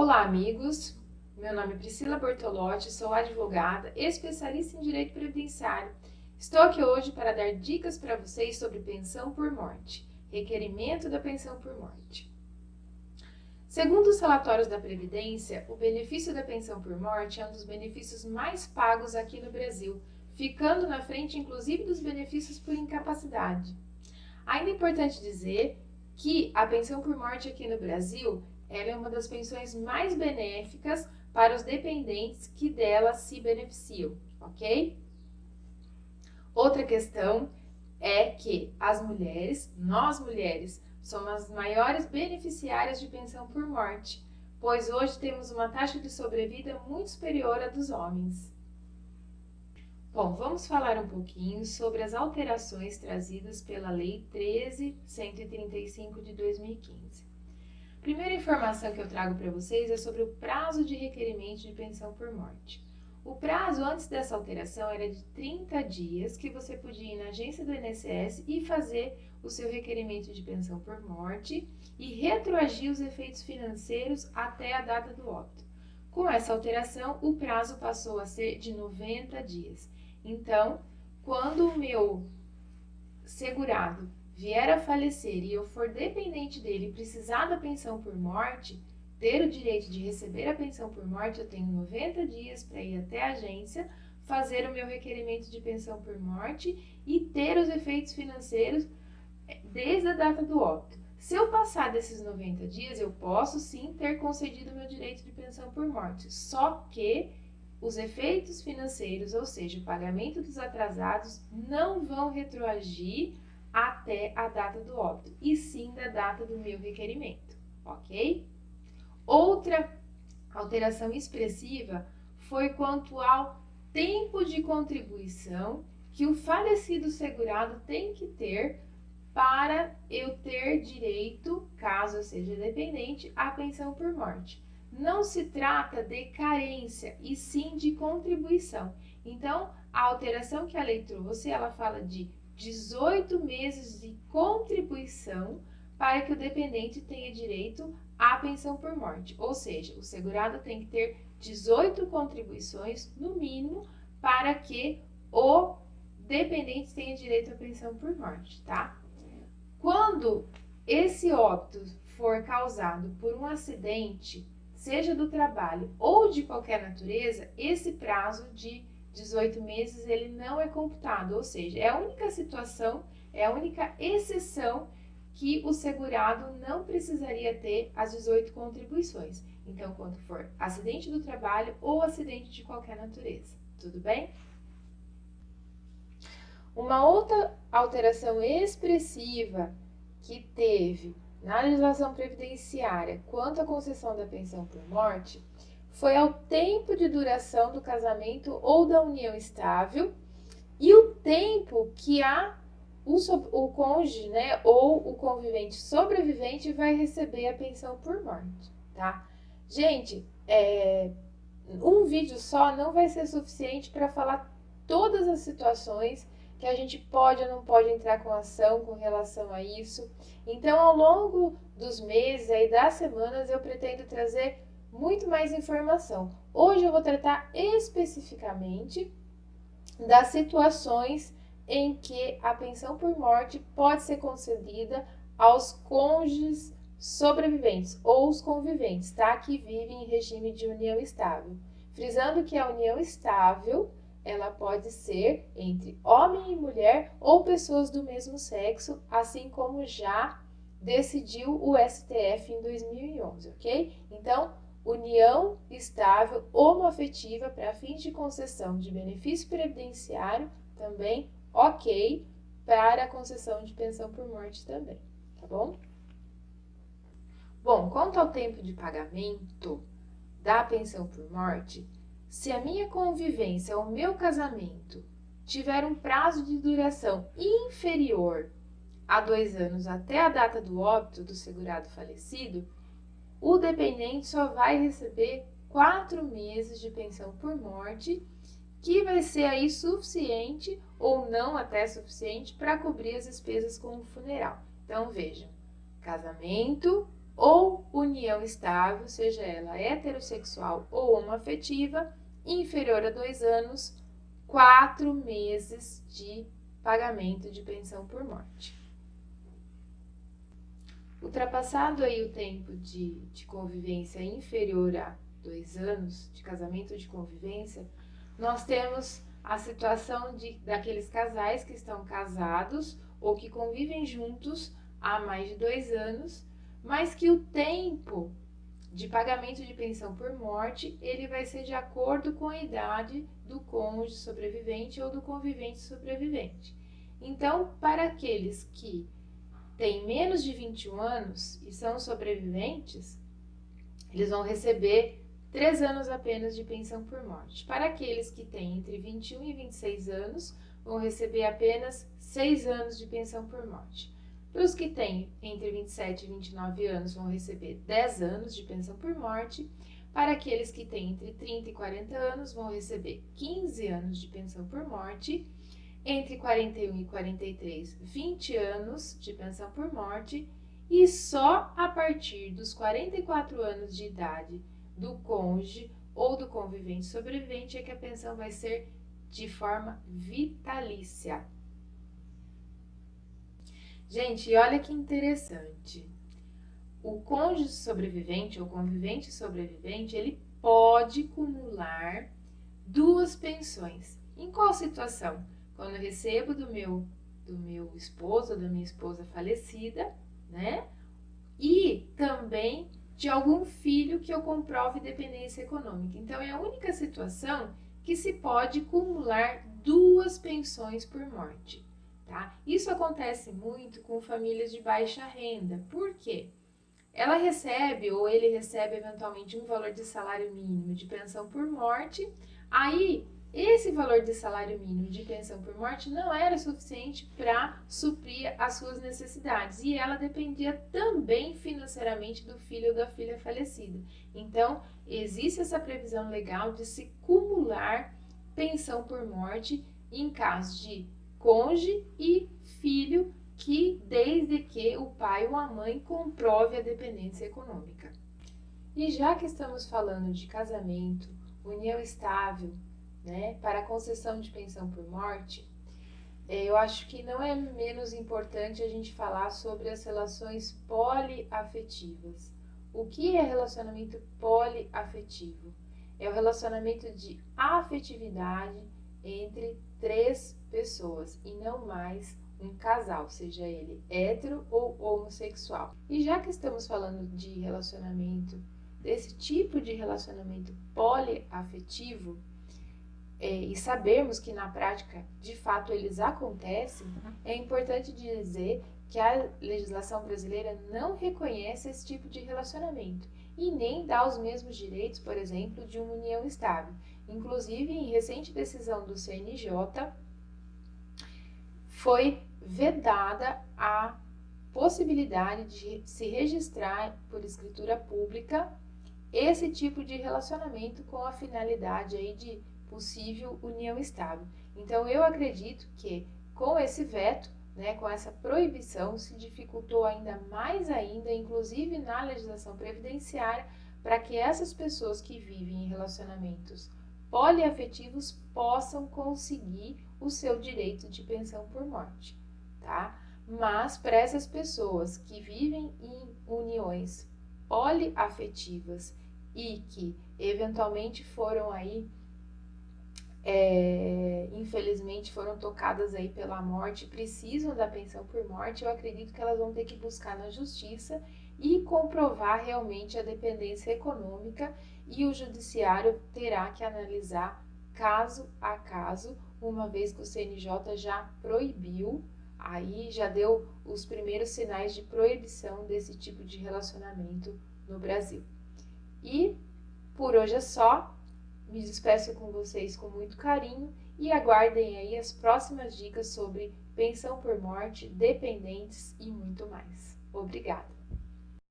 Olá, amigos! Meu nome é Priscila Bortolotti, sou advogada, especialista em direito previdenciário. Estou aqui hoje para dar dicas para vocês sobre pensão por morte, requerimento da pensão por morte. Segundo os relatórios da Previdência, o benefício da pensão por morte é um dos benefícios mais pagos aqui no Brasil, ficando na frente inclusive dos benefícios por incapacidade. Ainda é importante dizer que a pensão por morte aqui no Brasil ela é uma das pensões mais benéficas para os dependentes que dela se beneficiam, ok? Outra questão é que as mulheres, nós mulheres, somos as maiores beneficiárias de pensão por morte, pois hoje temos uma taxa de sobrevida muito superior à dos homens. Bom, vamos falar um pouquinho sobre as alterações trazidas pela Lei 13.135 de 2015. A primeira informação que eu trago para vocês é sobre o prazo de requerimento de pensão por morte. O prazo antes dessa alteração era de 30 dias que você podia ir na agência do INSS e fazer o seu requerimento de pensão por morte e retroagir os efeitos financeiros até a data do óbito. Com essa alteração, o prazo passou a ser de 90 dias. Então, quando o meu segurado vier a falecer e eu for dependente dele e precisar da pensão por morte, ter o direito de receber a pensão por morte, eu tenho 90 dias para ir até a agência, fazer o meu requerimento de pensão por morte e ter os efeitos financeiros desde a data do óbito. Se eu passar desses 90 dias, eu posso sim ter concedido o meu direito de pensão por morte, só que os efeitos financeiros, ou seja, o pagamento dos atrasados, não vão retroagir até a data do óbito, e sim da data do meu requerimento, ok? Outra alteração expressiva foi quanto ao tempo de contribuição que o falecido segurado tem que ter para eu ter direito, caso eu seja dependente, à pensão por morte. Não se trata de carência, e sim de contribuição. Então, a alteração que a lei trouxe, ela fala de 18 meses de contribuição para que o dependente tenha direito à pensão por morte. Ou seja, o segurado tem que ter 18 contribuições, no mínimo, para que o dependente tenha direito à pensão por morte, tá? Quando esse óbito for causado por um acidente, seja do trabalho ou de qualquer natureza, esse prazo de 18 meses ele não é computado, ou seja, é a única situação, é a única exceção que o segurado não precisaria ter as 18 contribuições. Então, quando for acidente do trabalho ou acidente de qualquer natureza, tudo bem? Uma outra alteração expressiva que teve na legislação previdenciária quanto à concessão da pensão por morte foi ao tempo de duração do casamento ou da união estável e o tempo que o cônjuge, né, ou o convivente sobrevivente vai receber a pensão por morte, tá? Gente, um vídeo só não vai ser suficiente para falar todas as situações que a gente pode ou não pode entrar com ação com relação a isso. Então, ao longo dos meses e das semanas, eu pretendo trazer muito mais informação. Hoje eu vou tratar especificamente das situações em que a pensão por morte pode ser concedida aos cônjuges sobreviventes ou os conviventes, tá? Que vivem em regime de união estável. Frisando que a união estável ela pode ser entre homem e mulher ou pessoas do mesmo sexo, assim como já decidiu o STF em 2011, ok? Então, união estável homoafetiva para fins de concessão de benefício previdenciário também ok para a concessão de pensão por morte também, tá bom? Bom, quanto ao tempo de pagamento da pensão por morte, se a minha convivência ou o meu casamento tiver um prazo de duração inferior a 2 anos até a data do óbito do segurado falecido, o dependente só vai receber 4 meses de pensão por morte, que vai ser aí suficiente ou não até suficiente para cobrir as despesas com o funeral. Então, vejam, casamento, ou união estável, seja ela heterossexual ou homoafetiva, inferior a 2 anos, 4 meses de pagamento de pensão por morte. Ultrapassado aí o tempo de convivência inferior a 2 anos, de casamento ou de convivência, nós temos a situação daqueles casais que estão casados ou que convivem juntos há mais de 2 anos, mas que o tempo de pagamento de pensão por morte, ele vai ser de acordo com a idade do cônjuge sobrevivente ou do convivente sobrevivente. Então, para aqueles que têm menos de 21 anos e são sobreviventes, eles vão receber 3 anos apenas de pensão por morte. Para aqueles que têm entre 21 e 26 anos, vão receber apenas 6 anos de pensão por morte. Para os que têm entre 27 e 29 anos, vão receber 10 anos de pensão por morte. Para aqueles que têm entre 30 e 40 anos, vão receber 15 anos de pensão por morte. Entre 41 e 43, 20 anos de pensão por morte. E só a partir dos 44 anos de idade do cônjuge ou do convivente sobrevivente é que a pensão vai ser de forma vitalícia. Gente, olha que interessante. O cônjuge sobrevivente ou convivente sobrevivente, ele pode acumular 2 pensões. Em qual situação? Quando eu recebo do meu esposo ou da minha esposa falecida, né? E também de algum filho que eu comprove dependência econômica. Então, é a única situação que se pode acumular 2 pensões por morte. Tá? Isso acontece muito com famílias de baixa renda. Por quê? Ela recebe ou ele recebe eventualmente um valor de salário mínimo de pensão por morte. Aí, esse valor de salário mínimo de pensão por morte não era suficiente para suprir as suas necessidades. E ela dependia também financeiramente do filho ou da filha falecida. Então, existe essa previsão legal de se acumular pensão por morte em caso de cônjuge e filho, que desde que o pai ou a mãe comprove a dependência econômica. E já que estamos falando de casamento, união estável, né, para a concessão de pensão por morte, eu acho que não é menos importante a gente falar sobre as relações poliafetivas. O que é relacionamento poliafetivo? É o relacionamento de afetividade entre 3 pessoas e não mais um casal, seja ele hétero ou homossexual. E já que estamos falando de relacionamento, desse tipo de relacionamento poliafetivo, e sabermos que na prática, de fato, eles acontecem, é importante dizer que a legislação brasileira não reconhece esse tipo de relacionamento e nem dá os mesmos direitos, por exemplo, de uma união estável. Inclusive, em recente decisão do CNJ, foi vedada a possibilidade de se registrar por escritura pública esse tipo de relacionamento com a finalidade aí de possível união estável. Então, eu acredito que com esse veto, né, com essa proibição, se dificultou ainda mais ainda, inclusive na legislação previdenciária, para que essas pessoas que vivem em relacionamentos poliafetivos possam conseguir o seu direito de pensão por morte, tá? Mas para essas pessoas que vivem em uniões poliafetivas e que eventualmente foram aí, infelizmente foram tocadas aí pela morte, precisam da pensão por morte, eu acredito que elas vão ter que buscar na justiça e comprovar realmente a dependência econômica, e o judiciário terá que analisar caso a caso, uma vez que o CNJ já proibiu, aí já deu os primeiros sinais de proibição desse tipo de relacionamento no Brasil. E por hoje é só. Me despeço com vocês com muito carinho e aguardem aí as próximas dicas sobre pensão por morte, dependentes e muito mais. Obrigada!